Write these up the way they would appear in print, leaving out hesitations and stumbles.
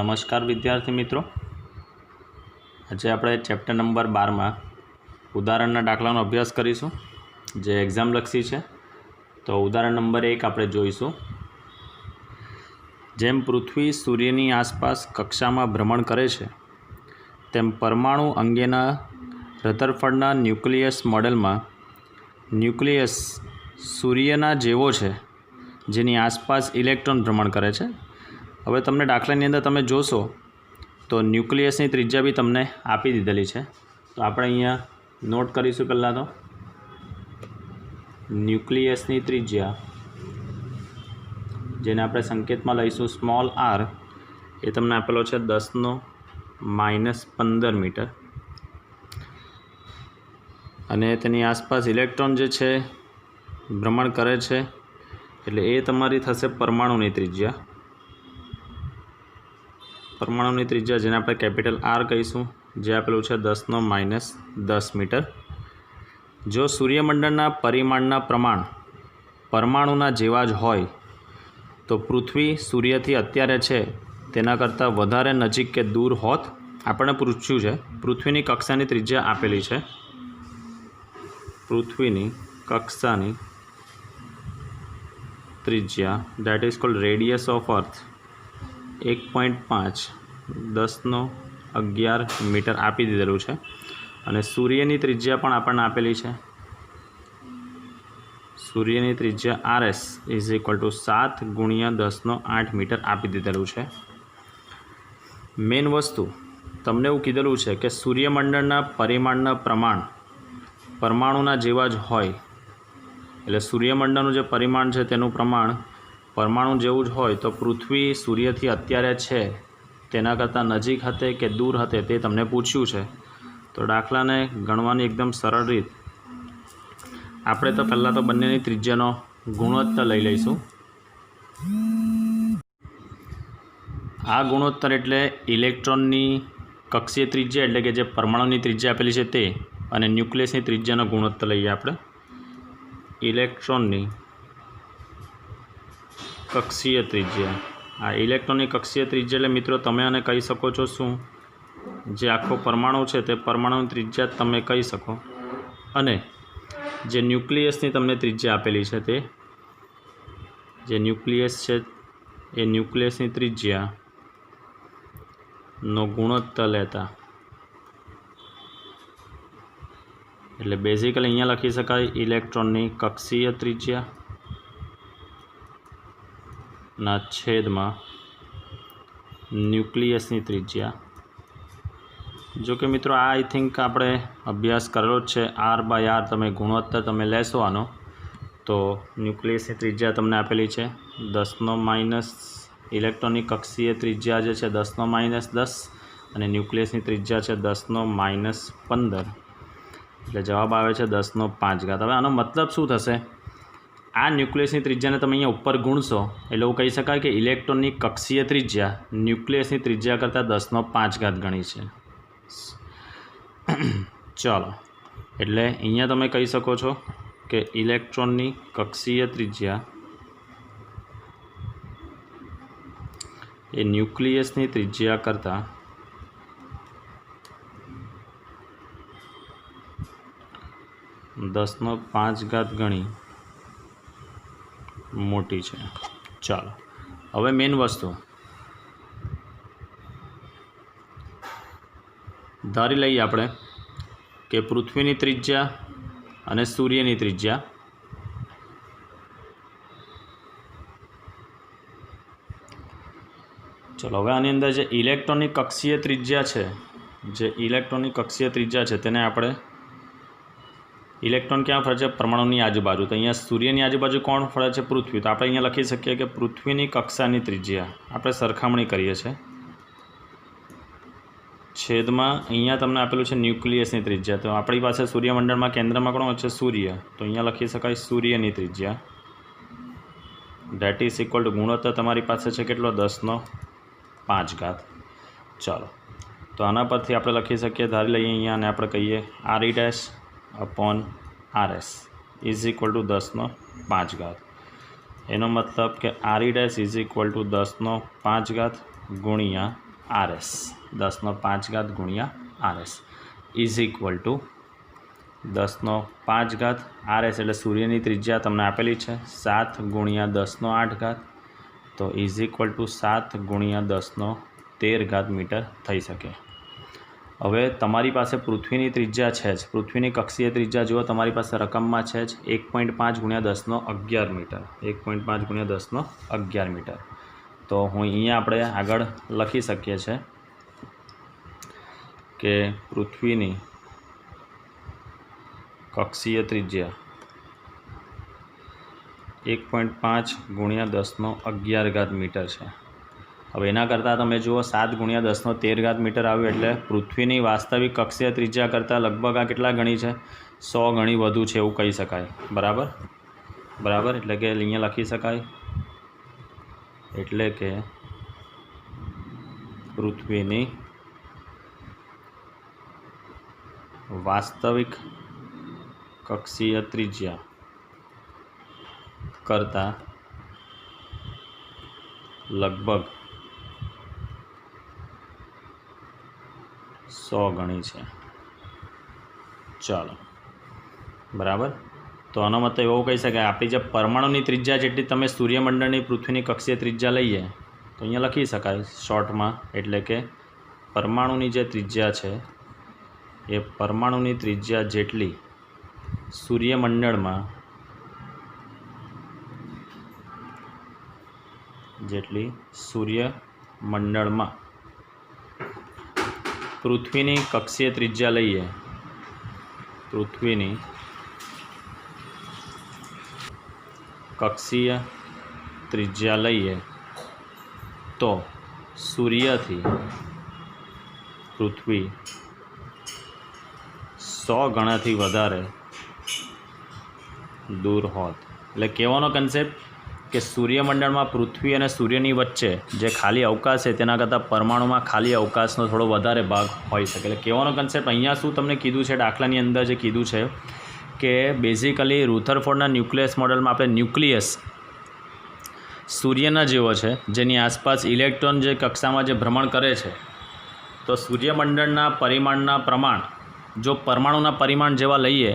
नमस्कार विद्यार्थी मित्रों। आज આપણે ચેપ્ટર નંબર 12 માં ઉદાહરણના દાખલાનો અભ્યાસ કરીશું જે એક્ઝામ લક્ષી છે। તો ઉદાહરણ નંબર 1 આપણે જોઈશું। જેમ પૃથ્વી સૂર્યની આસપાસ કક્ષામાં ભ્રમણ કરે છે તેમ પરમાણુ અંગેના રધરફર્ડના ન્યુક્લિયસ મોડેલમાં ન્યુક્લિયસ સૂર્યના જેવો છે જેની આસપાસ ઇલેક્ટ્રોન ભ્રમણ કરે છે। હવે તમને દાખલાની અંદર તમે જોશો તો ન્યુક્લિયસની ત્રિજ્યા બી તમને આપી દીધેલી છે। તો આપણે અહીંયા નોટ કરીશું। પહેલાં તો ન્યુક્લિયસની ત્રિજ્યા જેને આપણે સંકેતમાં લઈશું સ્મોલ આર, એ તમને આપેલો છે 10⁻15 મીટર અને તેની આસપાસ ઇલેક્ટ્રોન જે છે ભ્રમણ કરે છે એટલે એ તમારી થશે પરમાણુની ત્રિજ્યા। परमाणुनी त्रिज्या जेने आपणे कैपिटल आर कहीशुं जे आपेलुं छे 10⁻10 मीटर। जो सूर्यमंडलना परिमाणना प्रमाण परमाणुना जेवा ज होय तो पृथ्वी सूर्यथी अत्यारे छे तेना करता वधारे नजीक के दूर होत आपणे पूछ्युं छे। पृथ्वीनी कक्षानी त्रिज्या आपेली छे। पृथ्वीनी कक्षानी त्रिज्या that is called radius of earth 1.5 10⁻11 metre आपी दीधेलुं छे अने सूर्यनी त्रिज्या पण आपणे आपेली छे। सूर्यनी त्रिज्या RS is equal to 7×10⁸ metre आपी दीधेलुं छे। मेन वस्तु तमने एवुं कीधेलुं छे के सूर्यमंडलना परिमाणना प्रमाण परमाणुना जेवा ज होय एटले सूर्यमंडलनुं जे परिमाण छे तेनुं प्रमाण परमाणु जेवुं ज होय तो पृथ्वी सूर्यथी अत्यारे छे तेना करता नजीक हते के दूर हते ते तमने पूछ्युं छे। तो दाखलाने गणवानी एकदम सरल रीत आपणे तो पहला तो बंनेनी त्रिज्यानो गुणोत्तर लई लईशुं। आ गुणोत्तर एटले इलेक्ट्रॉननी कक्षीय त्रिज्या एटले के जे परमाणुनी त्रिज्या आपेली छे ते अने न्यूक्लियसनी त्रिज्यानो गुणोत्तर लईए आपणे। इलेक्ट्रॉननी कक्षीय त्रिज्या आ इलेक्ट्रॉननी कक्षीय त्रिज्या एटले मित्रों तमे आने कही शको छो शुं जे आखो परमाणु छे ते परमाणुनी त्रिज्या तमे कही शको अने जे न्यूक्लियसनी तमने त्रिज्या आपेली छे ते जे न्यूक्लियस छे ए न्यूक्लियसनी त्रिज्या नो गुणोत्तर लेता एटले बेसिकली अहींया लखी शकाय इलेक्ट्रॉननी कक्षीय त्रिज्या ना छेद में न्यूक्लियसनी त्रिज्या। जो कि मित्रों आई थिंक आपणे अभ्यास करेलो छे। R/R तमे गुणोत्तर तमे लेशो आनो तो न्यूक्लियसनी त्रिज्या तमने आपेली छे 10⁻, इलेक्ट्रॉननी कक्षीय त्रिज्या जे छे 10⁻10 अने न्यूक्लियसनी त्रिज्या छे 10⁻15 એટલે જવાબ આવે છે 10⁵। હવે આનો મતલબ શું થશે? आ न्यूक्लियसनी त्रिज्याने तमे अहींया उपर गुणशो एटले एवुं कही शकाय कि इलेक्ट्रॉननी कक्षीय त्रिज्या न्यूक्लियसनी त्रिज्या करता 10⁵ गणी छे। चलो एटले अहींया तमे कही शको छो कि इलेक्ट्रॉननी कक्षीय त्रिज्या ए न्यूक्लियसनी त्रिज्या करता 10⁵ गणी मोटी है। चलो हवे मेन वस्तु धारी लईए आपणे कि पृथ्वीनी त्रिज्या अने सूर्यनी त्रिज्या चलो हवे आनी अंदर जे इलेक्ट्रॉननी कक्षीय त्रिज्या छे जे इलेक्ट्रॉननी कक्षीय त्रिज्या छे तेने आपणे इलेक्ट्रॉन क्या फरे छे परमाणुनी आजुबाजु। तो अहींया सूर्यनी आजुबाजु कोण फरे छे? पृथ्वी। तो आपणे अहींया लखी शकीए कि पृथ्वीनी कक्षानी त्रिज्या आपणे सरखामणी करीए छे छेदमां अहींया तमने आपेलुं छे न्यूक्लियसनी त्रिज्या। तो आपणी पासे सूर्यमंडळमां केंद्रमां कोण छे? सूर्य। तो अहींया लखी शकाय सूर्यनी त्रिज्या डेट इज इक्वल टू गुणोत्तर तमारी पासे छे केटलो 10⁵। चलो तो आना परथी आपणे लखी शकीए, धारी लईए अहींया अने आपणे कहीए RE/RS इज इक्वल टू 10⁵। एनो मतलब कि RE इज इक्वल टू 10⁵ गुणिया RS 10⁵ ગુણ્યા RS is equal to 10⁵ RS એટલે સૂર્યની ત્રિજ્યા તમને આપેલી છે 7 ગુણ્યા 10⁸ તો ઇઝ ઇક્વલ ટુ 7 ગુણ્યા 10⁻13 મીટર થઈ શકે। હવે તમારી પાસે પૃથ્વીની ત્રિજ્યા છે જ, પૃથ્વીની કક્ષીય ત્રિજ્યા જુઓ તમારી પાસે રકમમાં છે જ 1.5 ગુણ્યા 10⁻11 મીટર, 1.5 ગુણ્યા 10⁻11 મીટર। તો હું અહીંયા આપણે આગળ લખી શકીએ છીએ કે પૃથ્વીની કક્ષીય ત્રિજ્યા 1.5 ગુણ્યા 10⁻11 મીટર છે। હવે એના કરતાં તમે જુઓ 7 ગુણ્યા 10⁻13 મીટર આવ્યું એટલે પૃથ્વીની વાસ્તવિક કક્ષીય ત્રિજ્યા કરતાં લગભગ આ કેટલા ગણી છે? 100 ગણી વધુ છે એવું કહી શકાય। બરાબર બરાબર, એટલે કે અહીંયા લખી શકાય એટલે કે પૃથ્વીની વાસ્તવિક કક્ષીય ત્રિજ્યા કરતાં લગભગ 100 ગણી છે। ચાલો બરાબર, તો આનો મતલબ એવો કહી શકાય આપણી જે પરમાણુની ત્રિજ્યા જેટલી તમે સૂર્યમંડળની પૃથ્વીની કક્ષીય ત્રિજ્યા લઈએ તો અહીંયા લખી શકાય શોર્ટમાં, એટલે કે પરમાણુની જે ત્રિજ્યા છે એ પરમાણુની ત્રિજ્યા જેટલી સૂર્યમંડળમાં પૃથ્વીની કક્ષીય ત્રિજ્યા લઈએ, પૃથ્વીની કક્ષીય ત્રિજ્યા લઈએ તો સૂર્યથી પૃથ્વી 100 ગણાથી વધારે દૂર હોત। એટલે કહેવાનો કન્સેપ્ટ કે સૂર્યમંડળમાં પૃથ્વી અને સૂર્યની વચ્ચે જે ખાલી અવકાશ છે તેના કરતાં પરમાણુમાં ખાલી અવકાશનો થોડો વધારે ભાગ હોઈ શકે। એટલે કહેવાનો કન્સેપ્ટ અહીંયા શું તમને કીધું છે, દાખલાની અંદર જે કીધું છે કે બેઝિકલી રુથરફોર્ડના ન્યુક્લિયસ મોડેલમાં આપણે ન્યુક્લિયસ સૂર્યના જેવો છે જેની આસપાસ ઇલેક્ટ્રોન જે કક્ષામાં જે ભ્રમણ કરે છે, તો સૂર્યમંડળના પરિમાણના પ્રમાણ જો પરમાણુના પરિમાણ જેવા લઈએ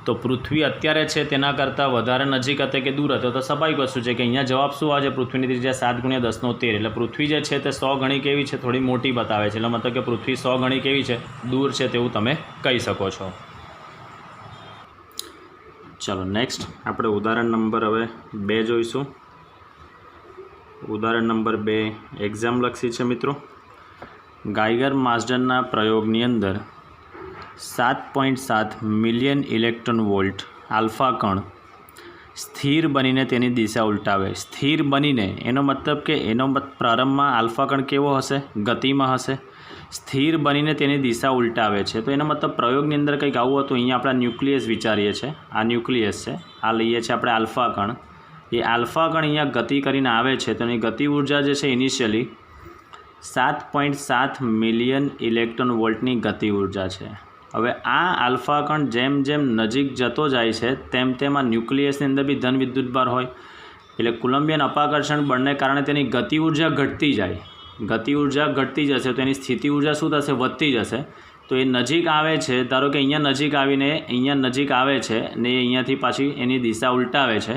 તો પૃથ્વી અત્યારે છે તેના કરતાં વધારે નજીક હતી કે દૂર હતો, તો સ્વાભાવિક વસ્તુ છે કે અહીંયા જવાબ શું આવે છે? પૃથ્વીની ત્રિજ્યા 7 ગુણ્યા 10⁻13 એટલે પૃથ્વી જે છે તે 100 ગણી કેવી છે? થોડી મોટી બતાવે છે, એટલે મતલબ કે પૃથ્વી 100 ગણી કેવી છે? દૂર છે તેવું તમે કહી શકો છો। ચાલો નેક્સ્ટ આપણે ઉદાહરણ નંબર હવે 2 જોઈશું। ઉદાહરણ નંબર 2 એક્ઝામ લક્ષી છે મિત્રો। ગાઈગર માસ્ડનના પ્રયોગની અંદર 7.7 મિલિયન ઇલેક્ટ્રોન વોલ્ટ આલ્ફા કણ સ્થિર બનીને તેની દિશા ઉલટાવે। સ્થિર બનીને એનો મતલબ કે એનો પ્રારંભમાં આલ્ફા કણ કેવો હશે? ગતિમાં હશે। સ્થિર બનીને તેની દિશા ઉલટાવે છે, તો એનો મતલબ પ્રયોગની અંદર કંઈક આવું હતું। અહીંયા આપણે ન્યુક્લિયસ વિચારીએ છીએ, આ ન્યુક્લિયસ છે, આ લઈએ છીએ આપણે આલ્ફા કણ। એ આલ્ફા કણ અહીંયા ગતિ કરીને આવે છે તો એની ગતિ ઉર્જા જે છે ઇનિશિયલી 7.7 મિલિયન ઇલેક્ટ્રોન વોલ્ટની ગતિ ઉર્જા છે। હવે આ આલ્ફા કણ જેમ જેમ નજીક જતો જાય છે તેમ તેમ આ ન્યુક્લિયસની અંદર બી ધન વિદ્યુતભાર હોય, એટલે કુલંબિયન અપાકર્ષણ બળને કારણે તેની ગતિ ઉર્જા ઘટતી જાય। ગતિ ઉર્જા ઘટતી જશે તો એની સ્થિતિ ઉર્જા શું થશે? વધતી જશે। તો એ નજીક આવે છે, ધારો કે અહીંયા નજીક આવીને અહીંયા નજીક આવે છે ને અહીંયાથી પાછી એની દિશા ઉલટાવે છે,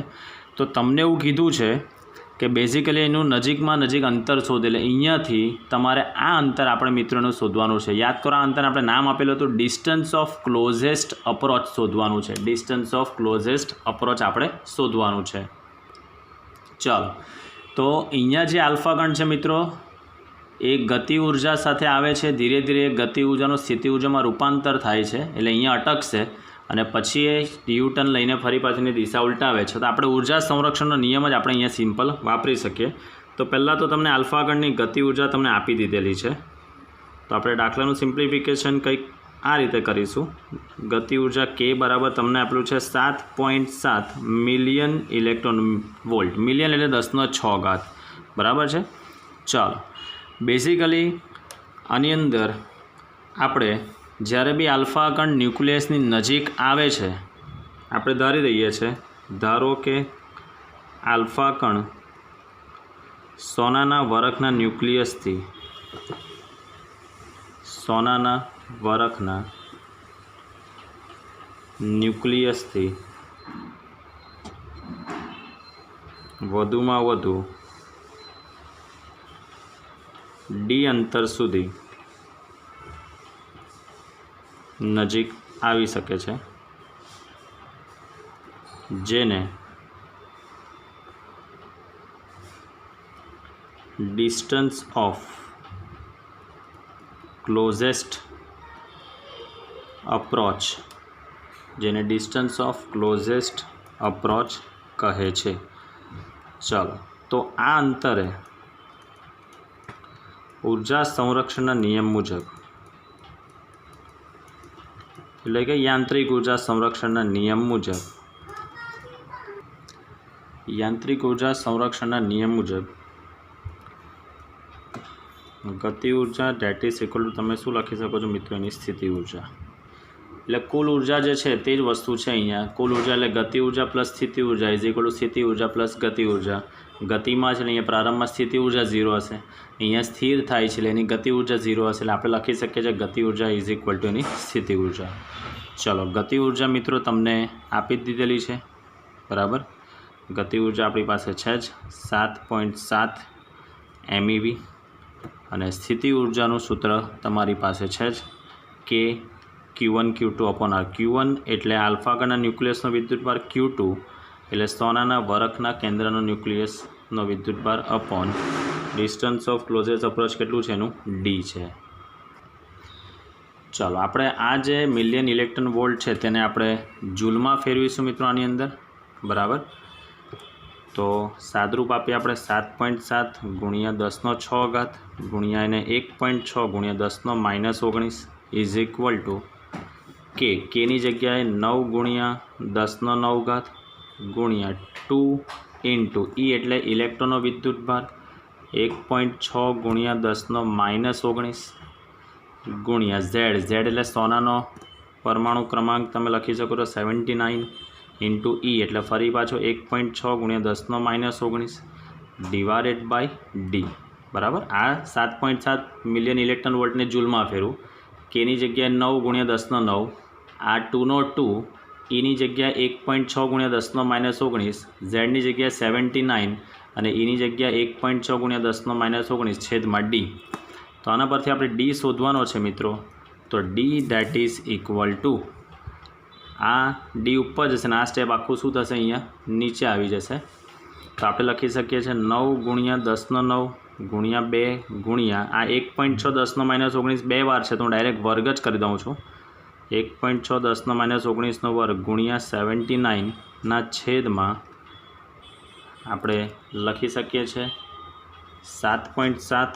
તો તમને એવું કીધું છે કે બેઝિકલી એનું નજીકમાં નજીક અંતર શોધે। એટલે અહીંયાથી તમારે આ અંતર આપણે મિત્રોનું શોધવાનું છે। યાદ કરો આ અંતર આપણે નામ આપેલું હતું ડિસ્ટન્સ ઓફ ક્લોઝેસ્ટ અપ્રોચ શોધવાનું છે। ડિસ્ટન્સ ઓફ ક્લોઝેસ્ટ અપ્રોચ આપણે શોધવાનું છે। ચાલો, તો અહીંયા જે આલ્ફા કણ છે મિત્રો એ ગતિ ઉર્જા સાથે આવે છે, ધીરે ધીરે ગતિ ઉર્જાનું સ્થિતિ ઉર્જામાં રૂપાંતર થાય છે, એટલે અહીંયા અટકશે અને પછી એ યુટર્ન લઈને ફરી પાછળની દિશા ઉલટાવે છે। તો આપણે ઉર્જા સંરક્ષણનો નિયમ જ આપણે અહીંયા સિમ્પલ વાપરી શકીએ। તો પહેલાં તો તમને આલ્ફા કણની ગતિ ઉર્જા તમને આપી દીધેલી છે, તો આપણે દાખલાનું સિમ્પ્લિફિકેશન કંઈક આ રીતે કરીશું। ગતિ ઉર્જા કે બરાબર તમને આપેલું છે 7.7 મિલિયન ઇલેક્ટ્રોન વોલ્ટ, મિલિયન એટલે 10⁶ બરાબર છે। ચાલો, બેઝિકલી આની અંદર આપણે જ્યારે બી આલ્ફા કણ ન્યુક્લિયસની નજીક આવે છે આપણે ધારી દઈએ છીએ, ધારો કે આલ્ફા કણ સોનાના વરખના ન્યુક્લિયસથી સોનાના વરખના ન્યુક્લિયસથી વધુમાં વધુ ડી અંતર સુધી નજીક આવી શકે છે, જેને ડિસ્ટન્સ ઓફ ક્લોઝેસ્ટ અપ્રોચ કહે છે। ચાલો, તો આ અંતરે ઉર્જા સંરક્ષણના નિયમ મુજબ, એટલે કે યાંત્રિક ઉર્જા સંરક્ષણના નિયમ મુજબ ગતિ ઉર્જા ડેટ ઇઝ ઇક્વલ ટુ તમે શું લખી શકો છો મિત્રો, એની સ્થિતિ ઉર્જા। એટલે કુલ ઉર્જા જે છે તે જ વસ્તુ છે અહીંયા। કુલ ઉર્જા એટલે ગતિ ઉર્જા પ્લસ સ્થિતિ ઉર્જા ઇઝ ઇક્વલ ટુ સ્થિતિ ઉર્જા પ્લસ ગતિ ઉર્જા। ગતિમાં છે ને અહીંયા પ્રારંભમાં સ્થિતિ ઉર્જા 0 હશે, અહીંયા સ્થિર થાય છે એટલે એની ગતિ ઉર્જા 0 હશે, એટલે આપણે લખી શકીએ છીએ ગતિ ઉર્જા ઇઝ ઇક્વલ ટુ એની સ્થિતિ ઉર્જા। ચલો, ગતિ ઉર્જા મિત્રો તમને આપી જ દીધેલી છે, બરાબર। ગતિ ઉર્જા આપણી પાસે છે જ 7.7 MeV, અને સ્થિતિ ઉર્જાનું સૂત્ર તમારી પાસે છે જ કે Q1 Q2 upon R। Q1 એટલે આલ્ફા ગણના ન્યુક્લિયસનો વિદ્યુતભાર, Q2 એટલે સોનાના વરખના કેન્દ્રનો ન્યુક્લિયસનો વિદ્યુતભાર upon distance of closest approach કેટલું છે એનું D છે। ચાલો, આપણે આ જે મિલિયન ઇલેક્ટ્રોન વોલ્ટ છે તેને આપણે જૂલમાં ફેરવીશું મિત્રો આની અંદર, બરાબર। તો સાદરૂપ આપીએ આપણે 7.7 ગુણ્યા 10⁶ ગુણ્યા એને 1.6 ગુણ્યા 10⁻⁻19 ઇઝ ઇક્વલ ટુ કેની જગ્યાએ 9 ગુણ્યા 10⁹ ગુણ્યા 2 ઇન્ટુ E એટલે ઇલેક્ટ્રોનનો વિદ્યુતભાર 1.6 ગુણ્યા 10⁻⁻19 ગુણ્યા Z એટલે સોનાનો પરમાણુ ક્રમાંક તમે લખી શકો છો 79 ઇન્ટુ E એટલે ફરી પાછો 1.6 ગુણ્યા 10⁻⁻19 ડિવાઇડેડ બાય D, બરાબર। આ 7.7 મિલિયન ઇલેક્ટ્રોન વોલ્ટને જૂલમાં ફેરવું, કેની જગ્યાએ 9 ગુણ્યા 10⁹, આ 2નો 2, Eની જગ્યાએ 1.6 ગુણ્યા 10⁻⁻19, Zની જગ્યાએ 79 અને Eની જગ્યાએ 1.6 ગુણ્યા 10⁻⁻19 છેદમાં D। તો આના પરથી આપણે D શોધવાનો છે મિત્રો, તો D date is equal two આ D ઉપર જશે ને આ સ્ટેપ આખું શું થશે અહીંયા નીચે આવી જશે। તો આપણે લખી શકીએ છીએ 9 ગુણ્યા 10⁹ ગુણ્યા 2 ગુણ્યા આ 1.6 10⁻⁻19 બે વાર છે તો હું ડાયરેક્ટ વર્ગ જ કરી દઉં છું, 1.6 10⁻⁻19નો વર્ગ ગુણ્યા 79ના છેદમાં આપણે લખી શકીએ છીએ 7.7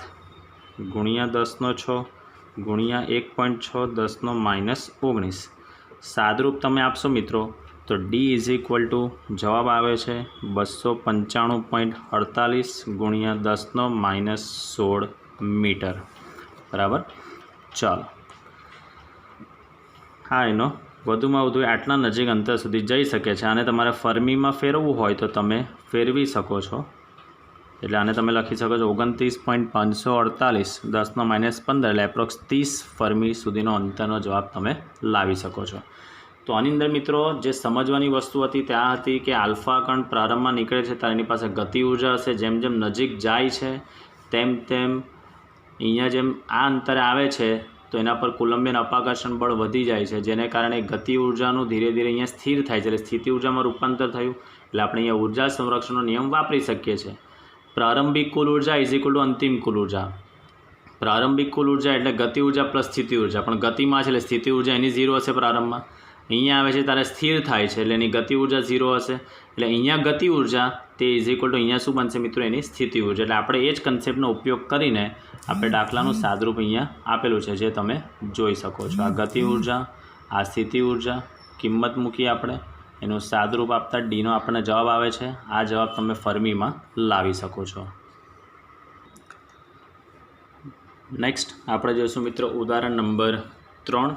ગુણ્યા 10⁶ ગુણ્યા 1.6 10⁻⁻19। સાદરૂપ તમે આપશો મિત્રો તો D ઇઝ ઇક્વલ ટુ જવાબ આવે છે 295.48 ગુણ્યા 10⁻16 મીટર, બરાબર। ચાલો, હા એનો વધુમાં વધુ આટલા નજીક અંતર સુધી જઈ શકે છે। આને તમારે ફર્મીમાં ફેરવવું હોય તો તમે ફેરવી શકો છો, એટલે આને તમે લખી શકો છો 29.548 10⁻15 એટલે એપ્રોક્સ 30 ફર્મી સુધીનો અંતરનો જવાબ તમે લાવી શકો છો। તો આની અંદર મિત્રો જે સમજવાની વસ્તુ હતી ત્યાં હતી કે આલ્ફા કણ પ્રારંભમાં નીકળે છે ત્યારે એની પાસે ગતિ ઉર્જા હશે, જેમ જેમ નજીક જાય છે તેમ તેમ અહીંયા જેમ આ અંતરે આવે છે તો એના પર કુલંબિયન અપાકર્ષણ બળ વધી જાય છે, જેને કારણે ગતિ ઉર્જાનું ધીરે ધીરે અહીંયા સ્થિર થાય છે, એટલે સ્થિતિ ઉર્જામાં રૂપાંતર થયું, એટલે આપણે અહીંયા ઉર્જા સંરક્ષણનો નિયમ વાપરી શકીએ છીએ। પ્રારંભિક કુલ ઉર્જા ઇઝ ઇક્વલ ટુ અંતિમ કુલ ઉર્જા। પ્રારંભિક કુલ ઉર્જા એટલે ગતિ ઉર્જા પ્લસ સ્થિતિ ઉર્જા, પણ ગતિમાં છે એટલે સ્થિતિ ઉર્જા એની 0 હશે પ્રારંભમાં, અહીંયા આવે છે ત્યારે સ્થિર થાય છે એટલે એની ગતિ ઉર્જા 0 હશે, એટલે અહીંયા ગતિ ઉર્જા તે ઇઝ ઇક્વલ ટુ અહીંયા શું બનશે મિત્રો એની સ્થિતિ ઉર્જા। એટલે આપણે એ જ કન્સેપ્ટનો ઉપયોગ કરીને આપણે દાખલાનું સાદરૂપ અહીંયા આપેલું છે જે તમે જોઈ શકો છો। આ ગતિ ઉર્જા, આ સ્થિતિ ઉર્જા, કિંમત મૂકી આપણે એનું સાદરૂપ આપતા ડીનો આપણને જવાબ આવે છે। આ જવાબ તમે ફર્મીમાં લાવી શકો છો। નેક્સ્ટ આપણે જોઈશું મિત્રો ઉદાહરણ નંબર 3।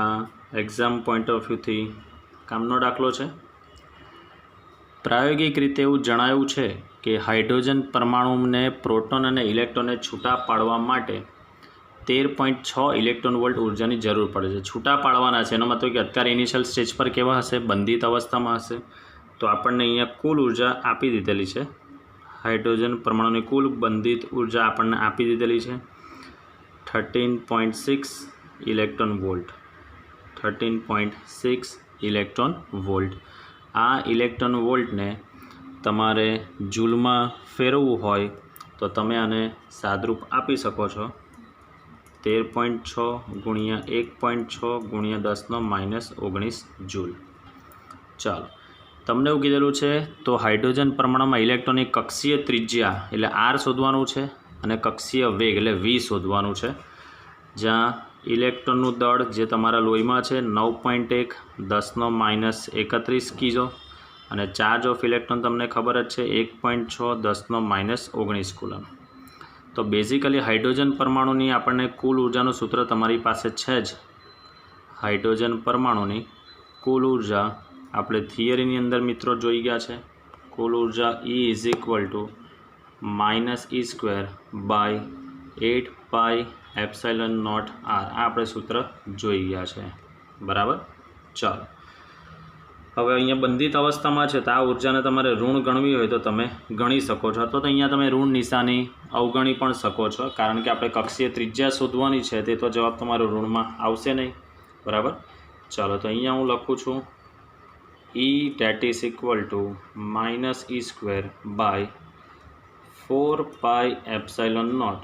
આ એક્ઝામ પોઈન્ટ ઓફ વ્યૂથી કામનો દાખલો છે। પ્રાયોગિક રીતે એવું જણાયું છે કે હાઇડ્રોજન પરમાણુને પ્રોટોન અને ઇલેક્ટ્રોનને છૂટા પાડવા માટે 13.6 ઇલેક્ટ્રોન વોલ્ટ ઉર્જાની જરૂર પડે છે। છૂટા પાડવાના છે, એનો મતલબ કે અત્યારે ઇનિશિયલ સ્ટેજ પર કેવા હશે, બંધિત અવસ્થામાં હશે। તો આપણને અહીંયા કુલ ઉર્જા આપી દીધેલી છે, હાઇડ્રોજન પરમાણુની કુલ બંધિત ઉર્જા આપણને આપી દીધેલી છે 13.6 ઇલેક્ટ્રોન વોલ્ટ। 13.6 electron volt. આ ઇલેક્ટ્રોન વોલ્ટને તમારે જૂલમાં ફેરવવું હોય તો તમે આને સાદરૂપ આપી શકો છો 13.6 ગુણ્યા 1.6 ગુણ્યા 10⁻⁻19 જૂલ। ચાલો, તમને એવું કીધેલું છે તો હાઇડ્રોજન પરમાણુમાં ઇલેક્ટ્રોનની કક્ષીય ત્રિજ્યા એટલે આર શોધવાનું છે અને કક્ષીય વેગ એટલે વી શોધવાનું છે। જ્યાં ઇલેક્ટ્રોનનું દળ જે તમારા લોહીમાં છે 9.1 10⁻31 કિલો અને ચાર્જ ઓફ ઇલેક્ટ્રોન તમને ખબર જ છે 1.6 10⁻19 કુલમ। તો બેઝિકલી હાઇડ્રોજન પરમાણુની આપણને કુલ ઉર્જાનું સૂત્ર તમારી પાસે છે જ। હાઇડ્રોજન પરમાણુની કુલ ઉર્જા આપણે થિયરીની અંદર મિત્રો જોઈ ગયા છે। કુલ ઉર્જા E = -E²/8πε0r આ આપણે સૂત્ર જોઈ ગયા છે, બરાબર। ચાલો, હવે અહીંયા બંધિત અવસ્થામાં છે તો આ ઉર્જાને તમારે ઋણ ગણવી હોય તો તમે ગણી શકો છો, અથવા તો અહીંયા તમે ઋણ નિશાની અવગણી પણ શકો છો, કારણ કે આપણે કક્ષીય ત્રિજ્યા શોધવાની છે તે તો જવાબ તમારો ઋણમાં આવશે નહીં, બરાબર। ચાલો, તો અહીંયા હું લખું છું E = -E²/4πε0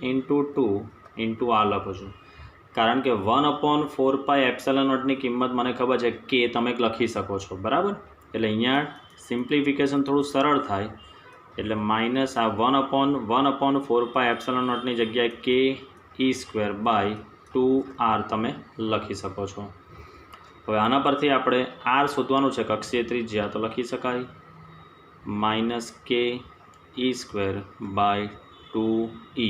× 2 આ લખું છું, કારણ કે 1/4πε0ની કિંમત મને ખબર છે કે તમે લખી શકો છો, બરાબર। એટલે અહીંયા સિમ્પ્લિફિકેશન થોડું સરળ થાય એટલે માઇનસ આ 1/4πε0ની જગ્યાએ ke²/2r તમે લખી શકો છો। હવે આના પરથી આપણે આર શોધવાનું છે, કક્ષીય ત્રિજ્યા, તો લખી શકાય -ke²/2e।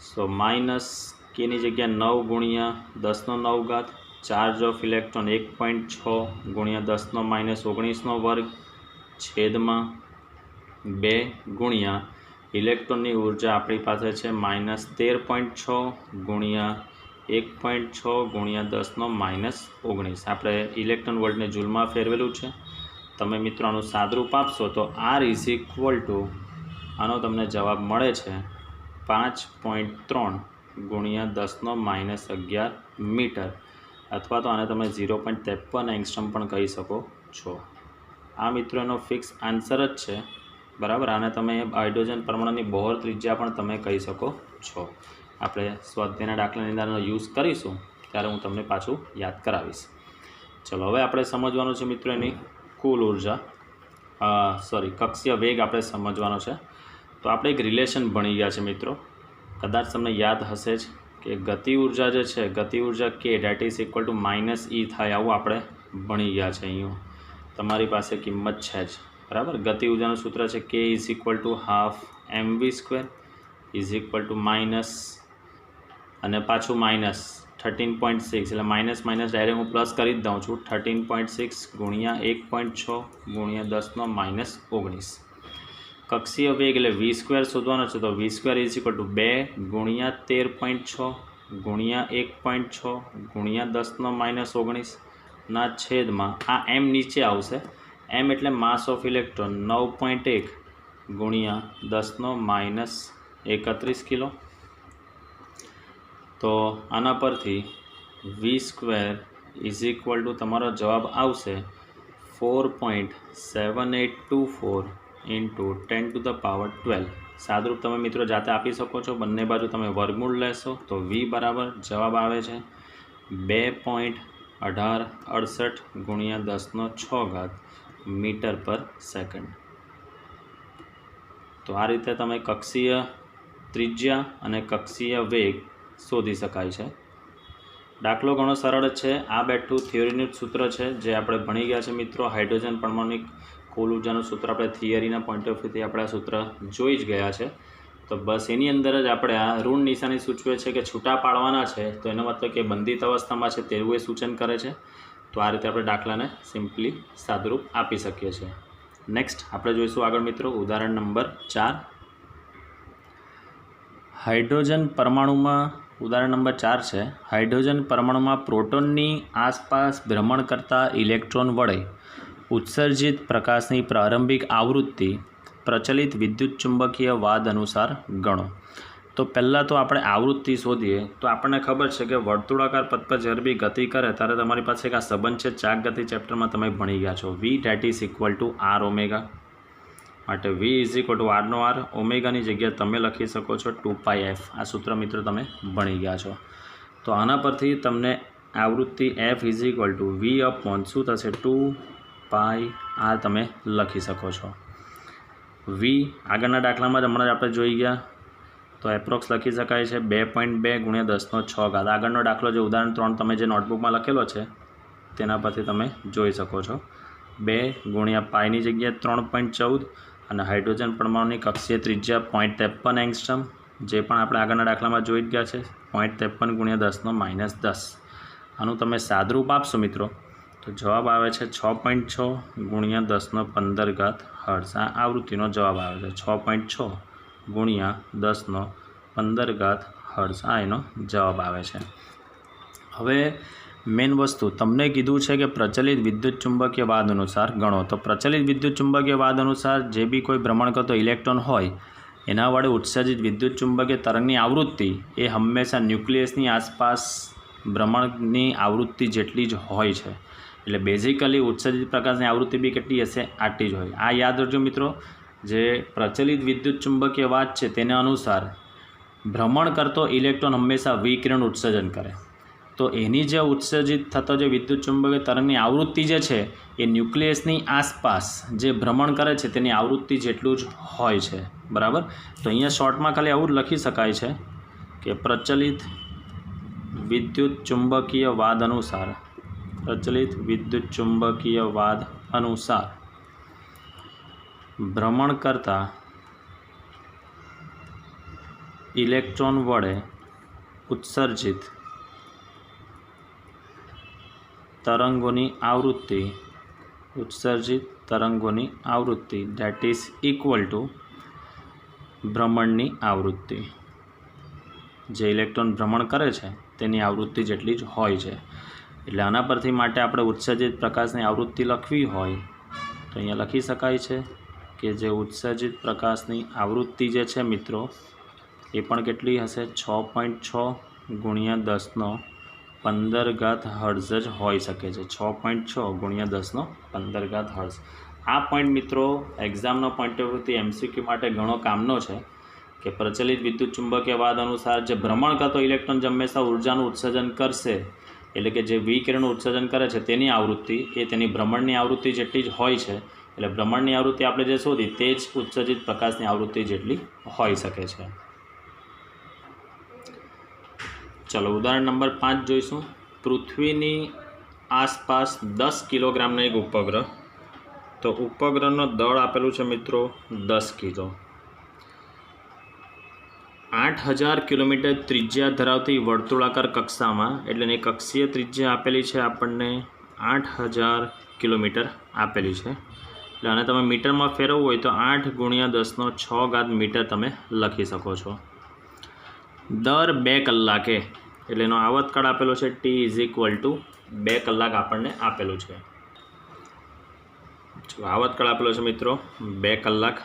સો માઇનસ કેની જગ્યા 9 ગુણ્યા 10⁹ ચાર્જ ઓફ ઇલેક્ટ્રોન 1.6 ગુણ્યા 10⁻19 વર્ગ છેદમાં 2 ગુણ્યા ઇલેક્ટ્રોનની ઉર્જા આપણી પાસે છે -13.6 ગુણ્યા 1.6 ગુણ્યા 10⁻19 આપણે ઇલેક્ટ્રોન વોલ્ટને જૂલમાં ફેરવેલું છે। તમે મિત્રો આનું સાદરૂપ આપશો તો R = આનો તમને જવાબ મળે છે 5.3 ગુણ્યા 10⁻11 મીટર, અથવા તો આને તમે 0.53 એંગસ્ટ્રોમ પણ કહી શકો છો। આ મિત્રો એનો ફિક્સ આન્સર જ છે, બરાબર। આને તમે હાઇડ્રોજન પરમાણુની બોહર ત્રિજ્યા પણ તમે કહી શકો છો। આપણે સ્વાધ્યાયના દાખલાની અંદરનો યુઝ કરીશું ત્યારે હું તમને પાછું યાદ કરાવીશ। ચલો, હવે આપણે સમજવાનું છે મિત્રો એની કુલ ઉર્જા, કક્ષીય વેગ આપણે સમજવાનો છે। તો આપણે એક રિલેશન ભણી ગયા છે મિત્રો, કદાચ તમને યાદ હશે જ કે ગતિ ઉર્જા જે છે, ગતિ ઉર્જા k = -E થાય, આવું આપણે ભણી ગયા છે। અહીંયા તમારી પાસે કિંમત છે જ, બરાબર। ગતિ ઉર્જાનું સૂત્ર છે k = ½ mv² અને પાછું -13.6 એટલે માઇનસ ડાયરેક્ટ હું પ્લસ કરી જ દઉં છું 13.6 ગુણ્યા 1.6 ગુણ્યા 10⁻19। કક્ષીય વેગ એટલે v² શોધવાનો છે, તો v² = 2 ગુણ્યા 13.6 ગુણ્યા 1.6 ગુણ્યા 10⁻19 ના છેદમાં આ m નીચે આવશે, m એટલે માસ ઓફ ઇલેક્ટ્રોન 9.1 ગુણ્યા 10⁻31 કિલો। તો આના પરથી v² તમારો જવાબ આવશે 4.7824 × 10⁻12। સાદરૂપ તમે મિત્રો જાતે આપી શકો છો, બંને બાજુ તમે વર્ગમૂળ લેશો તો v બરાબર જવાબ આવે છે 2.1868 ગુણ્યા 10⁶ મીટર/સેકન્ડ। તો આ રીતે તમે કક્ષીય ત્રિજ્યા અને કક્ષીય વેગ શોધી શકાય છે। દાખલો ઘણો સરળ છે, આ બેઠું થિયરીનું સૂત્ર છે જે આપણે ભણી ગયા છે મિત્રો। હાઇડ્રોજન પરમાણુની કુલ ઉર્જાનું સૂત્ર આપણે થિયરીના પોઈન્ટ ઓફ વ્યૂથી આપણે આ સૂત્ર જોઈ જ ગયા છે। તો બસ એની અંદર જ આપણે આ ઋણ નિશાની સૂચવે છે કે છૂટા પાડવાના છે, તો એનો મતલબ કે બંધિત અવસ્થામાં છે તેવું એ સૂચન કરે છે। તો આ રીતે આપણે દાખલાને સિમ્પલી સાદરૂપ આપી શકીએ છીએ। નેક્સ્ટ આપણે જોઈશું આગળ મિત્રો ઉદાહરણ નંબર 4। हाइड्रोजन परमाणु में उदाहरण नंबर 4 है। हाइड्रोजन परमाणु में प्रोटोननी आसपास भ्रमण करता इलेक्ट्रॉन वडे उत्सर्जित प्रकाशनी प्रारंभिक आवृत्ति प्रचलित विद्युत चुंबकीय वाद अनुसार गणो। तो पहला तो આપણે આવૃત્તિ શોધીએ તો આપણને ખબર છે કે વર્તુળાકાર પથ પર જ્યારે બી ગતિ કરે ત્યારે તમારી પાસે એક આ સંબંધ છે ચાક ગતિ ચેપ્ટરમાં તમે ભણી ગયા છો v that is equal to r omega માટે v is equal to r નો r ઓમેગાની જગ્યાએ તમે લખી શકો છો 2πf આ સૂત્ર મિત્રો તમે ભણી ગયા છો। તો આના પરથી તમને આવૃત્તિ f is equal to v upon શું થશે 2πr તમે લખી શકો છો। v આગળના દાખલામાં જ હમણાં જ આપણે જોઈ ગયા तो एप्रोक्स लखी शकाय है 2.2 × 10⁴ आगळनो दाखलो जो उदाहरण 3 तमे जे नोटबुक में लखेलो है तेना परथी तमे जोई शको छो 2 × पाई जग्याए 3.14 अने हाइड्रोजन परमाणुनी कक्षीय त्रिज्या 0.53 एंगस्ट्रम जे पण आपणे आगळना दाखला में जोई गया है 0.53 × 10⁻10 आनुं तमे सादरूप आपशो मित्रों तो जवाब आवे छे 6.6 × 10⁻15 हर्ट्ज। आ आवृत्तिनो जवाब आवे छे 6.6 × 10⁻15 हर्ट्ज आ एनो जवाब आवे छे। हवे मेन वस्तु तमने कीधुं छे कि प्रचलित विद्युत चुंबकीय वाद अनुसार गणो। तो प्रचलित विद्युत चुंबकीय वाद अनुसार जे बी कोई भ्रमण करतो इलेक्ट्रॉन होय एना वडे उत्सर्जित विद्युत चुंबकीय तरंगनी आवृत्ति ए हमेशा न्यूक्लियसनी आसपास भ्रमणनी आवृत्ति जेटली ज होय छे। एटले बेसिकली उत्सर्जित प्रकाशनी आवृत्ति बी केटली हशे आटली ज होय। आ याद रखजो मित्रों जे प्रचलित विद्युत चुंबकीय वाद है तेना अनुसार भ्रमण करतो इलेक्ट्रॉन हमेशा विकिरण उत्सर्जन करे तो एनी जे उत्सर्जित थतो जो विद्युत चुंबकीय तरंगनी आवृत्ति जे छे ए न्यूक्लियसनी आसपास जे भ्रमण करे छे तेनी आवृत्ति जेटलुं ज होय छे बराबर। तो अहींया शॉर्ट में खाली आवुं लखी शकाय छे कि प्रचलित विद्युत चुंबकीय वाद अनुसार प्रचलित विद्युत चुंबकीय वाद अनुसार भ्रमण करता इलेक्ट्रॉन वडे उत्सर्जित तरंगोनी आवृत्ति डेट इज इक्वल टू भ्रमणनी आवृत्ति जे इलेक्ट्रॉन भ्रमण करे छे तेनी आवृत्ति जेटली ज होय छे। एटले आना परथी माटे आपणे उत्सर्जित प्रकाशनी आवृत्ति लखवी होय तो अहींया लखी शकाय छे कि जे उत्सर्जित प्रकाशनी आवृत्ति जे छे मित्रों ए पण केटली हशे 6.6 × 10⁻15 हर्ट्ज ज होई शके छे 6.6 × 10⁻15 हर्ट्ज। आ पॉइंट मित्रों एक्जामनो पॉइंट ऑफ व्यू थी एमसीक्यू माटे घणो कामनो छे कि प्रचलित विद्युत चुंबकीय वाद अनुसार जे भ्रमण करतो इलेक्ट्रॉन हमेशा ऊर्जानुं उत्सर्जन करशे एटले कि जे विकिरण उत्सर्जन करे छे तेनी आवृत्ति ए तेनी भ्रमणनी आवृत्ति जेटली ज होय छे એટલે ભ્રમણની આવૃત્તિ આપણે જે શોધી તે જ ઉત્સર્જિત પ્રકાશની આવૃત્તિ જેટલી હોઈ શકે છે। ચલો ઉદાહરણ નંબર 5 જોઈશું। પૃથ્વીની આસપાસ 10 કિલોગ્રામનો એક ઉપગ્રહ તો ઉપગ્રહનો દળ આપેલું છે મિત્રો 10 કિલો 8000 કિલોમીટર ત્રિજ્યા ધરાવતી વર્તુળાકાર કક્ષામાં એટલે એની કક્ષીય ત્રિજ્યા આપેલી છે આપણને 8000 કિલોમીટર આપેલી છે અને તમે મીટરમાં ફેરવવું હોય તો 8 × 10⁶ મીટર તમે લખી શકો છો। દર 2 કલાકે એટલે એનો આવર્તકાળ આપેલો છે t ઇઝ ઇક્વલ ટુ 2 કલાક આપણને આપેલું છે। આવર્તકાળ આપેલો છે મિત્રો 2 કલાક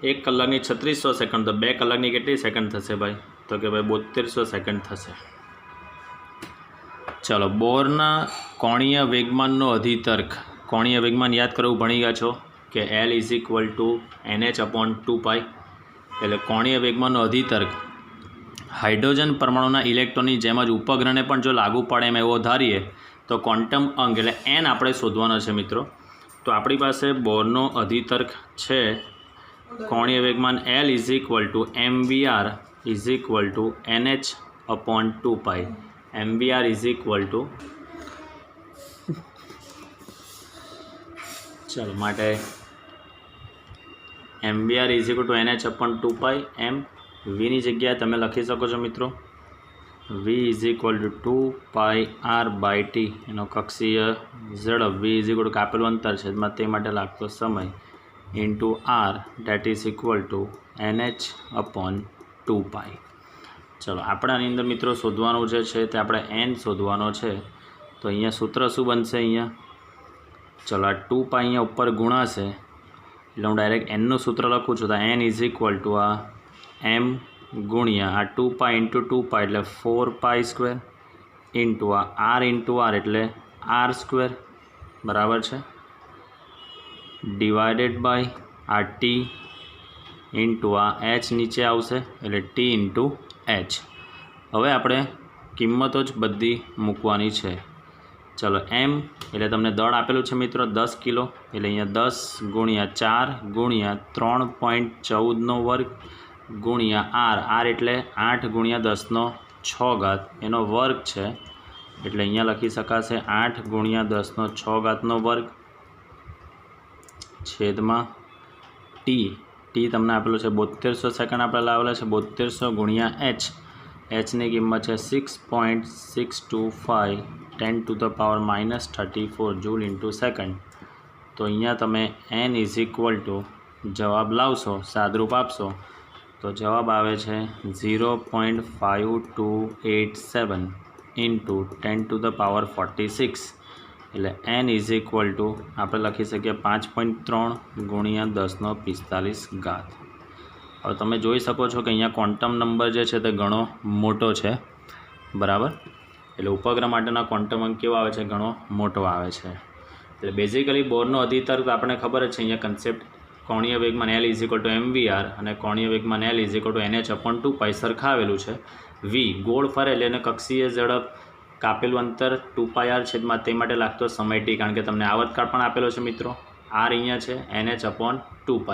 1 કલાકની 3600 સેકન્ડ તો 2 કલાકની કેટલી સેકન્ડ થશે ભાઈ તો કે ભાઈ 7200 સેકન્ડ થશે। चलो बोरना कोणीय वेगमाननो अधितर्क कोणीय वेगमान याद करवुं भणी गया छो कि L is equal to NH/2π एटले कोणीय वेगमाननो अधितर्क हाइड्रोजन परमाणुना इलेक्ट्रॉननी जेम ज उपग्रहने पण जो लागू पड़े एम एवो धारीए तो क्वॉन्टम अंक एटले n आपणे शोधवानो छे मित्रों। तो आपणी पासे बोरनो अधितर्क छे कोणीय वेगमान L is equal to mvr is equal to NH/2π mvr is equal to चलो माटे mvr is equal to NH/2π m v नी जग्याए तमे लखी सको छो मित्रों v is equal to 2πr/t एनो कक्षीय झड़प v इज इक्वल टू कापेलुं अंतर छेदमां ते माटे लागतो समय into r that is equal to NH/2π। ચલો આપણે આની અંદર મિત્રો શોધવાનું જે છે તે આપણે n શોધવાનો છે, તો અહીંયા સૂત્ર શું બનશે? અહીંયા ચલો આ 2π અહીંયા ઉપર ગુણાશે એટલે હું ડાયરેક્ટ nનું સૂત્ર લખું છું, તો n ઇઝ ઇક્વલ ટુ આ m ગુણ્યા આ 2π ઇન્ટુ 2π એટલે 4π² ઇન્ટુ આ r ઇન્ટુ r એટલે r², બરાબર છે, ડિવાઇડેડ બાય આ t ઇન્ટુ આ h નીચે આવશે એટલે t ઇન્ટુ h। હવે આપણે કિંમતો જ બધી મૂકવાની છે। ચલો m એટલે તમને દળ આપેલું છે મિત્રો 10 કિલો, એટલે અહીંયા 10 ગુણ્યા 4 ગુણ્યા 3.14 વર્ગ ગુણ્યા r એટલે 8 ગુણ્યા 10⁶ એનો વર્ગ છે, એટલે અહીંયા લખી શકાશે 8 ગુણ્યા 10⁶ વર્ગ છેદમાં t તમને આપેલું છે 7200 સેકન્ડ આપણે લાવેલા છે, 7200 ગુણ્યા hની કિંમત છે 6.625 10⁻−34 જૂલ ઇન્ટુ સેકન્ડ। તો અહીંયા તમે n ઇઝ ઇક્વલ ટુ જવાબ લાવશો, સાદરૂપ આપશો તો જવાબ આવે છે 0.5287 ઇન્ટુ 10⁻46, એટલે n ઇઝ ઇક્વલ ટુ આપણે લખી શકીએ 5.3 ગુણ્યા 10⁻45। હવે તમે જોઈ શકો છો કે અહીંયા ક્વોન્ટમ નંબર જે છે તે ઘણો મોટો છે, બરાબર, એટલે ઉપગ્રહ માટેના ક્વોન્ટમ અંક કેવો આવે છે? ઘણો મોટો આવે છે। એટલે બેઝિકલી બોરનો અધિતર્ક આપણે ખબર જ છે, અહીંયા કન્સેપ્ટ કોણીય વેગમાન L is equal two mvr અને કોણીય વેગમાન L is equal to NH/2π સરખાવેલું છે। v ગોળ ફરે એટલે એને કક્ષીય ઝડપ કાપેલું અંતર 2πr છેદમાં તે માટે લાગતો સમય t, કારણ કે તમને આવર્તકાળ પણ આપેલો છે મિત્રો, r અહીંયા છે NH/2π।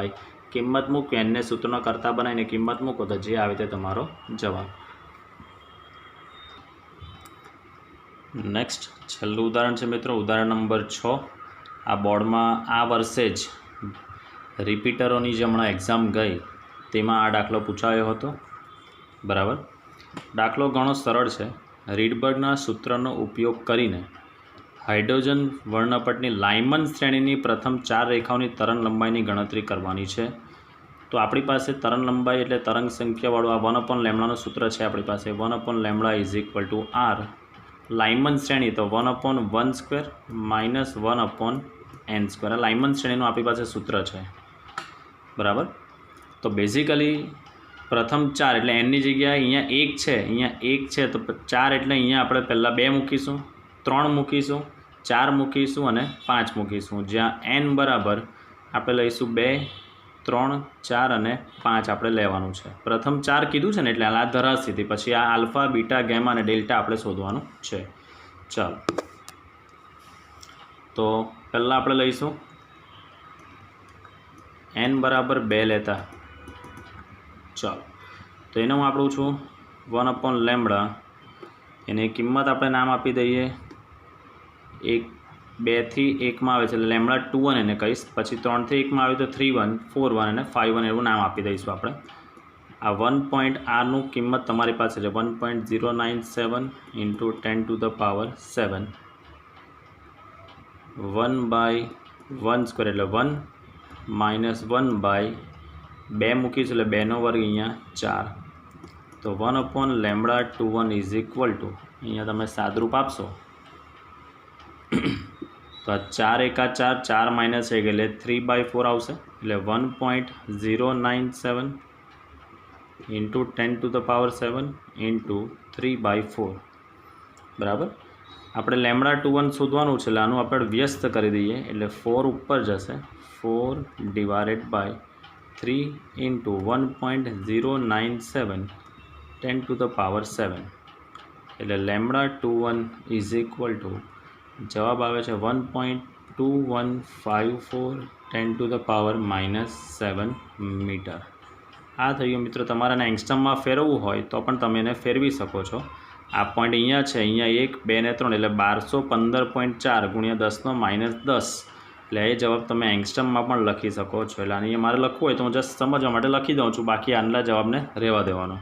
કિંમત મૂકવી, એને સૂત્રનો કરતા બનાવીને કિંમત મૂકો તો જે આવે તે તમારો જવાબ। નેક્સ્ટ છેલ્લું ઉદાહરણ છે મિત્રો, ઉદાહરણ નંબર 6। આ બોર્ડમાં આ વર્ષે જ રિપીટરોની જે હમણાં એક્ઝામ ગઈ તેમાં આ દાખલો પૂછાયો હતો, બરાબર। દાખલો ઘણો સરળ છે। રીડબર્ગના સૂત્રનો ઉપયોગ કરીને હાઇડ્રોજન વર્ણપટની લાયમન શ્રેણીની પ્રથમ 4 રેખાઓની તરંગ લંબાઈની ગણતરી કરવાની છે। તો આપણી પાસે તરંગ લંબાઈ એટલે તરંગ સંખ્યાવાળું આ 1/λનું સૂત્ર છે આપણી પાસે, 1/λ ઇઝ ઇક્વલ ટુ r, લાયમન શ્રેણી તો 1/1² માઇનસ 1/n², આ લાયમન શ્રેણીનું આપણી પાસે સૂત્ર છે, બરાબર। તો બેઝિકલી પ્રથમ 4 એટલે nની જગ્યાએ અહીંયા 1 છે, અહીંયા 1 છે તો 4 એટલે અહીંયા આપણે પહેલાં 2 મૂકીશું, 3 મૂકીશું, 4 મૂકીશું અને 5 મૂકીશું, જ્યાં n બરાબર આપણે લઈશું 2, 3, 4 અને 5 આપણે લેવાનું છે। પ્રથમ 4 કીધું છે ને એટલે આ ધરાસ્થિતિ, પછી આ આલ્ફા, બીટા, ગેમા અને ડેલ્ટા આપણે શોધવાનું છે। ચાલો તો પહેલાં આપણે લઈશું n બરાબર 2 લેતા, ચાલો તો એને હું આપણું છું 1/λ, એની કિંમત આપણે નામ આપી દઈએ 2 થી 1 આવે છે એટલે λ21 એને કહીશ, પછી 3 થી 1 આવે તો 3 1 4 1 અને 5 1 એવું નામ આપી દઈશું આપણે। આ 1.rનું કિંમત તમારી પાસે છે 1.097 ઇન્ટુ 10⁻7, 1/1² એટલે 1 માઇનસ 1/2 મૂકીશું એટલે 2નો વર્ગ અહીંયા 4, તો 1/λ21 ઇઝ ઇક્વલ ટુ અહીંયા તમે સાદરૂપ આપશો તો આ 4 એકા 4, 4 માઇનસ 1 એટલે 3/4 આવશે, એટલે 1.097 ઇન્ટુ 10⁻7 ઇન્ટુ 3/4, બરાબર। આપણે λ21 શોધવાનું છે એટલે આનું આપણે વ્યસ્ત કરી દઈએ એટલે 4 ઉપર જશે, 4 ડિવાઇડેડ બાય 3 ઇન્ટુ 1.097 10⁻7, એટલે λ21 ઇઝ ઇક્વલ ટુ જવાબ આવે છે 1.2154 10⁻⁻7 મીટર। આ થયું મિત્રો, તમારે એને એંગસ્ટ્રમમાં ફેરવવું હોય તો પણ તમે એને ફેરવી શકો છો। આ પોઈન્ટ અહીંયા છે, અહીંયા 1, 2 ને 3 એટલે 1215.4 ગુણ્યા 10⁻10, એટલે એ જવાબ તમે એંગસ્ટ્રમમાં પણ લખી શકો છો। એટલે અહીંયા મારે લખવું હોય તો હું જસ્ટ સમજવા માટે લખી દઉં છું, બાકી આટલા જવાબને રહેવા દેવાનો।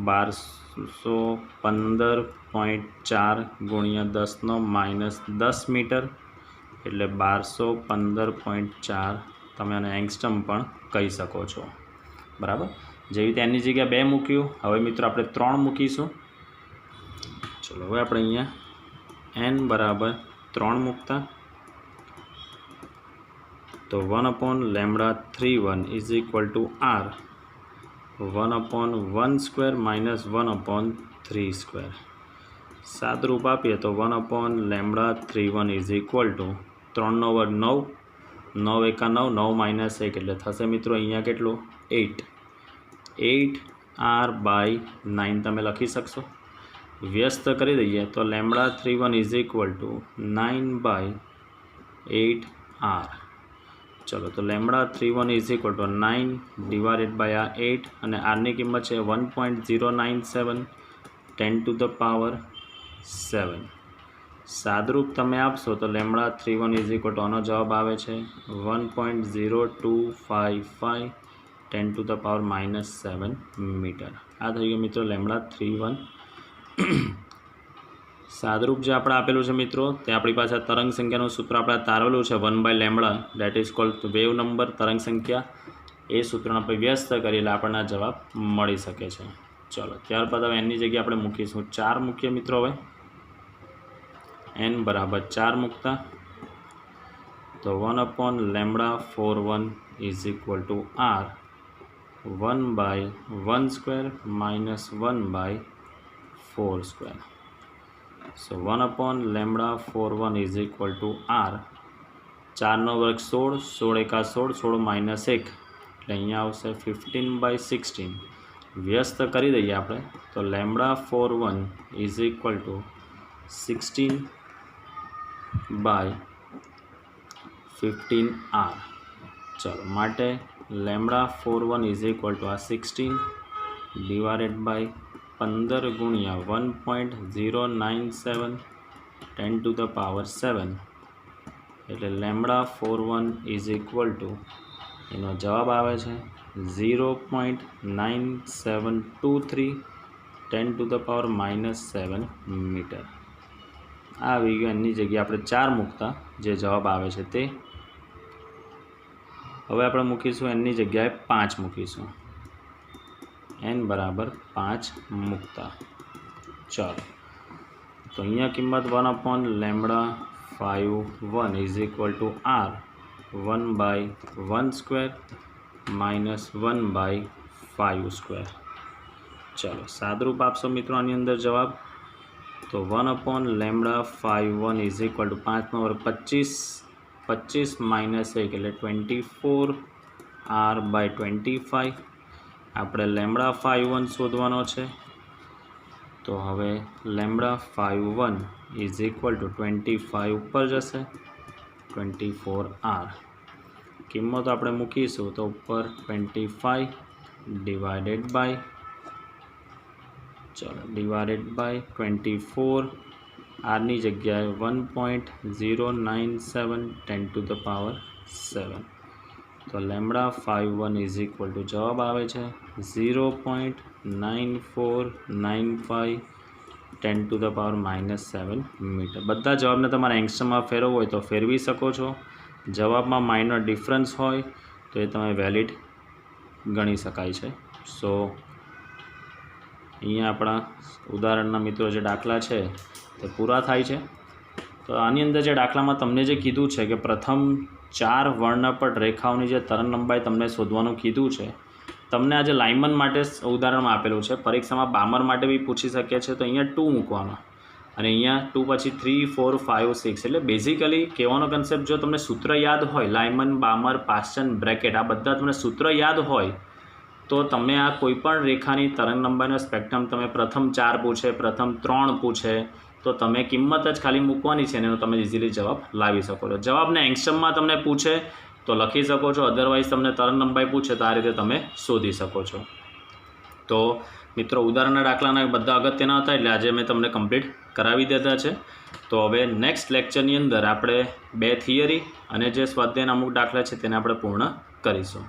1215.4 ગુણ્યા 10⁻10 મીટર એટલે 1215.4 તમે આને એંગસ્ટ્રમ પણ કહી શકો છો, બરાબર। જેવી રીતે એની જગ્યાએ 2 મૂક્યું, હવે મિત્રો આપણે 3 મૂકીશું। ચલો હવે આપણે અહીંયા n બરાબર 3 મૂકતા તો 1/λ31 is equal to r 1/1² minus 1/3²। સાદરૂપ આપીએ તો 1/λ31 ઇઝ ઇક્વલ ટુ 3 નો વર્ગ 9, 9 એકા 9, 9 માઇનસ 1 એટલે થશે મિત્રો અહીંયા કેટલું 8, 8r/9 તમે લખી શકશો। વ્યસ્ત કરી દઈએ તો λ31 ઇઝ ઇક્વલ ટુ 9/8r। ચલો તો λ31 is equal to 9 divided by આ 8 અને આરની કિંમત છે 1.097 10⁻7। સાદરૂપ તમે આપશો તો λ31 ઇઝ ઇક્વલ ટુ આનો જવાબ આવે છે 1.0255 10⁻⁻7 મીટર। આ થઈ ગયું મિત્રો λ31। સાદરૂપ જે આપણે આપેલું છે મિત્રો તે આપણી પાસે તરંગ સંખ્યાનું સૂત્ર આપણે તારવેલું છે 1/λ that is called wave number, તરંગ સંખ્યા। એ સૂત્રનો આપણે વ્યસ્ત કરી એટલે આપણને જવાબ મળી શકે છે। ચલો ત્યારબાદ હવે એની જગ્યાએ આપણે મૂકીશું 4 મૂકીએ મિત્રો। હવે n બરાબર 4 મૂકતા તો 1/λ41 is equal to r 1/1² minus 1/4²। So 1/λ41 is equal to r 4 નો વર્ગ 16, 16 એકા 16, 16 માઇનસ 1 એટલે અહીંયા આવશે 15/16। વ્યસ્ત કરી દઈએ આપણે તો λ41 ઇઝ ઇક્વલ ટુ 16/15r। ચલો માટે λ41 ઇઝ ઇક્વલ ટુ આ 16 ડિવાઇડેડ બાય 15 ગુણ્યા 1.097 10⁻7 એટલે λ41 ઇઝ ઇક્વલ ટુ એનો જવાબ આવે છે 0.9723 10⁻⁻7 મીટર। આ આવી ગયું, એની જગ્યાએ આપણે 4 મૂકતા જે જવાબ આવે છે તે। હવે આપણે મૂકીશું એની જગ્યાએ 5 મૂકીશું, n બરાબર 5 મૂકતા ચાલો તો અહીંયા કિંમત 1/λ51 is equal to r 1/1² minus 1/5²। ચલો સાદરૂપ આપશો મિત્રો આની અંદર જવાબ તો 1/λ51 ઇઝ ઇક્વલ ટુ 5 નો વર્ગ 25, 25 માઇનસ 1 એટલે 24r/25। આપણે λ51 શોધવાનો છે તો હવે λ51 ઇઝ ઇક્વલ ટુ 25 ઉપર જશે 24r। કિંમત આપણે મૂકીશું તો ઉપર 25 ડિવાઇડેડ બાય 24 આરની જગ્યાએ 1.097 10⁻7 તો λ51 ઇઝ ઇક્વલ ટુ જવાબ આવે છે 0.9495 10⁻⁻7 મીટર। બધા જવાબને તમારે એંગસ્ટ્રમમાં ફેરવવો હોય તો ફેરવી શકો છો। જવાબમાં માઇનર ડિફરન્સ હોય તો એ તમે વેલિડ ગણી શકાય છે। સો અહીંયા આપણા ઉદાહરણના મિત્રો જે દાખલા છે તે પૂરા થાય છે। તો આની અંદર જે દાખલામાં તમને જે કીધું છે કે પ્રથમ 4 વર્ણપટ રેખાઓની જે તરંગ લંબાઈ તમને શોધવાનું કીધું છે, તમને આજે લાઇમન માટે ઉદાહરણમાં આપેલું છે, પરીક્ષામાં બામર માટે બી પૂછી શકે છે તો અહીંયા 2 મૂકવાનો અને અહીંયા 2 પછી 3, 4, 5, 6 એટલે બેઝિકલી કહેવાનો કન્સેપ્ટ જો તમને સૂત્ર યાદ હોય લાઇમન, બામર, પાસ્ટન, બ્રેકેટ આ બધા તમને સૂત્ર યાદ હોય તો તમે આ કોઈપણ રેખાની તરંગ લંબાઈનો સ્પેક્ટ્રમ તમે પ્રથમ 4 પૂછે, પ્રથમ 3 પૂછે તો તમે કિંમત જ ખાલી મૂકવાની છે અને એનો તમે ઇઝીલી જવાબ લાવી શકો છો। જવાબને એંગસ્ટ્રમમાં તમને પૂછે તો લખી શકો છો, અધરવાઇઝ તમને તરંગ લંબાઈ પૂછે તો આ રીતે તમે શોધી શકો છો। તો મિત્રો ઉદાહરણના દાખલાના બધા અગત્યના હતા એટલે આજે મેં તમને કમ્પ્લીટ કરાવી દીધા છે। તો હવે નેક્સ્ટ લેક્ચરની અંદર આપણે 2 થિયરી અને જે સ્વાધ્યાયના અમુક દાખલા છે તેને આપણે પૂર્ણ કરીશું।